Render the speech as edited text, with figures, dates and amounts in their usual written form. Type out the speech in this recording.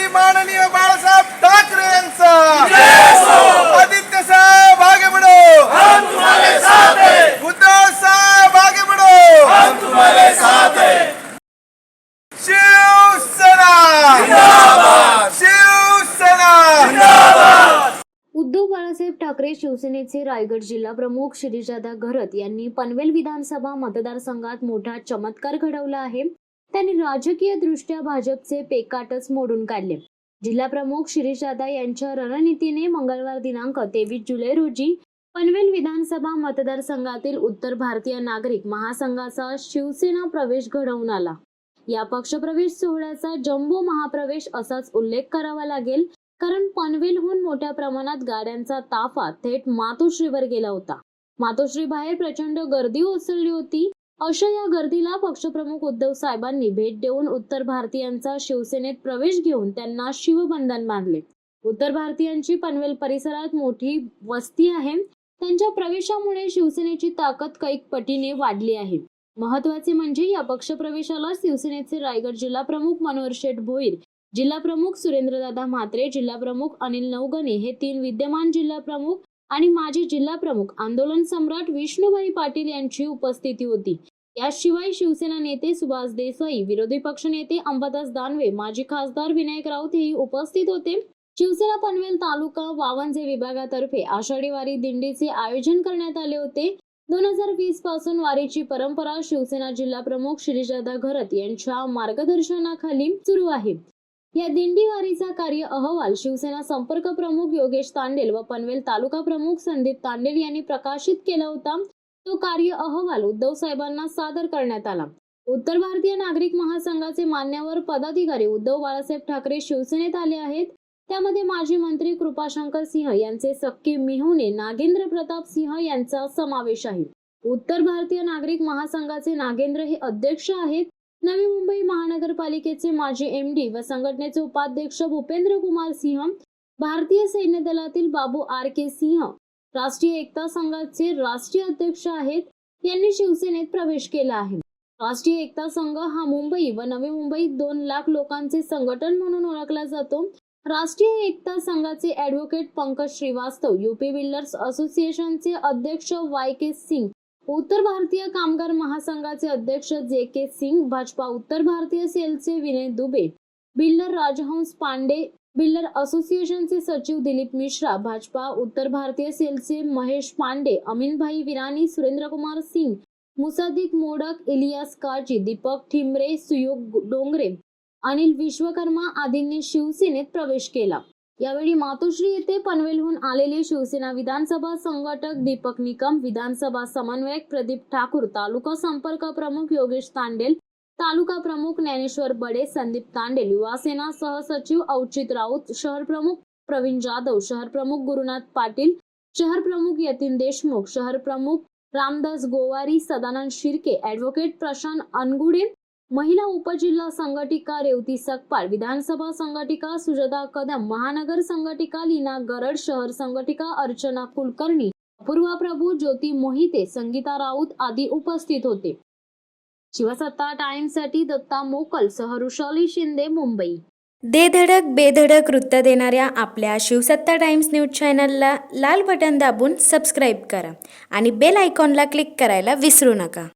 मुख्यमंत्री माननीय बाळासाहेब ठाकरे यांचा आदित्य साहेब आगे बढ़ो, हम तुम्हारे साथ हैं, उद्धव साहेब आगे बढ़ो, हम तुम्हारे साथ हैं। शिवसेना जिंदाबाद, शिवसेना जिंदाबाद। उद्धव बाळासाहेब ठाकरे शिवसेनेचे रायगड जिल्हा प्रमुख शिरीषदादा घरत यांनी पनवेल विधानसभा मतदारसंघात मोठा चमत्कार घडवला आहे। त्यांनी राजकीय दृष्ट्या भाजपचे पेकाटच मोडून काढले। जिल्हा प्रमुख शिरीषदादा यांच्या रणनीतीने मंगळवार दिनांक 23 जुलै रोजी पनवेल विधानसभा मतदारसंघातील उत्तर भारतीय नागरिक महासंघाचा शिवसेना प्रवेश घडवून आला। या पक्षप्रवेश सोहळ्याचा जम्बो महाप्रवेश असाच उल्लेख करावा लागेल, कारण पनवेलहून मोठ्या प्रमाणात गाड्यांचा ताफा थेट मातोश्रीवर गेला होता। मातोश्री बाहेर प्रचंड गर्दी उसळली होती। अशा या गर्दीला पक्षप्रमुख उद्धव साहेबांनी भेट देऊन उत्तर भारतीयांचा शिवसेनेत प्रवेश घेऊन त्यांना शिवबंधन बांधले। उत्तर भारतीयांची पनवेल परिसरात मोठी वस्ती आहे। त्यांच्या प्रवेशामुळे शिवसेनेची ताकद कैक पटीने वाढली आहे। महत्त्वाचे म्हणजे या पक्षप्रवेशाला शिवसेनेचे रायगड जिल्हा प्रमुख मनोहर शेठ भोईर, जिल्हा प्रमुख सुरेंद्रदादा म्हात्रे, जिल्हा प्रमुख अनिल नवगणे हे 3 विद्यमान जिल्हा प्रमुख आणि माजी जिल्हा प्रमुख आंदोलन सम्राट विष्णुभाई पाटील यांची उपस्थिती होती। याशिवाय शिवसेना नेते सुभाष देसाई, विरोधी पक्षनेते अंबादास दानवे, माजी खासदार विनायक राऊत हेही उपस्थित होते। शिवसेना पनवेल तालुका वावंजे विभागातर्फे आषाढी वारी दिंडीचे आयोजन करण्यात आले होते। 2020 पासून वारीची परंपरा शिवसेना जिल्हा प्रमुख शिरीषदादा घरत यांच्या मार्गदर्शनाखाली सुरू आहे। या दिंडी वारीचा कार्य अहवाल शिवसेना संपर्क प्रमुख योगेश तांडेल व पनवेल तालुका प्रमुख संदीप तांडेल यांनी प्रकाशित केला होता। तो कार्य अहवाल उद्धव साहेबांना सादर करण्यात आला। उत्तर भारतीय नागरिक महासंघाचे मान्यवर पदाधिकारी उद्धव बाळासाहेब ठाकरे शिवसेनेत आले आहेत। त्यामध्ये माजी मंत्री कृपाशंकर सिंह यांचे सख्खे मिहुणे नागेंद्र प्रताप सिंह यांचा समावेश आहे। उत्तर भारतीय नागरिक महासंघाचे नागेंद्र हे अध्यक्ष आहेत। नवी मुंबई महानगरपालिकेचे माजी एमडी व संघटनेचे उपाध्यक्ष भूपेंद्र कुमार सिंह, भारतीय सैन्य दलातील बाबू आर.के. सिंह राष्ट्रीय एकता संघाचे राष्ट्रीय अध्यक्ष आहेत। यांनी शिवसेनेत प्रवेश केला आहे। राष्ट्रीय एकता संघ हा मुंबई व नवी मुंबईत 2 लाख लोकांचे संघटन म्हणून ओळखला जातो। राष्ट्रीय एकता संघाचे advocate Pankaj Shrivastava, UP builders असोसिएशनचे अध्यक्ष वाय.के. सिंग, उत्तर भारतीय कामगार महासंघाचे अध्यक्ष जे.के. सिंग, भाजपा उत्तर भारतीय सेलचे विनय दुबे, बिल्डर राजहंस पांडे, बिल्डर असोसिएशनचे सचिव दिलीप मिश्रा, भाजपा उत्तर भारतीय सेलचे महेश पांडे, अमीनभाई विरानी, सुरेंद्रकुमार सिंग, मुसादिक मोडक, इलियास काजी, दीपक ठिमरे, सुयोग डोंगरे, अनिल विश्वकर्मा आदींनी शिवसेनेत प्रवेश केला। यावेळी मातोश्री येथे पनवेलहून आलेले शिवसेना विधानसभा संघटक दीपक निकम, विधानसभा समन्वयक प्रदीप ठाकूर, तालुका संपर्क प्रमुख योगेश तांडेल, तालुका प्रमुख ज्ञानेश्वर बडे, संदीप तांडेल, युवासेना सहसचिव औचित राऊत, शहर प्रमुख प्रवीण जाधव, शहर प्रमुख गुरुनाथ पाटील, शहर प्रमुख यतीन देशमुख, शहर प्रमुख रामदास गोवारी, सदानंद शिर्के, ॲडव्होकेट प्रशांत अनगुडे, महिला उपजिल्हा संघटिका रेवती सकपाळ, विधानसभा संघटिका सुजाता कदम, महानगर संघटिका लीना गरड, शहर संघटिका अर्चना कुलकर्णी, अपूर्वा प्रभू, ज्योती मोहिते, संगीता राऊत आदी उपस्थित होते। शिवसत्ता टाइम्ससाठी दत्ता मोकल सह ऋषाली शिंदे, मुंबई। दे धडक बेधडक वृत्त देणाऱ्या आपल्या शिवसत्ता टाइम्स न्यूज चॅनलला लाल बटन दाबून सबस्क्राईब करा आणि बेल आयकॉनला क्लिक करायला विसरू नका।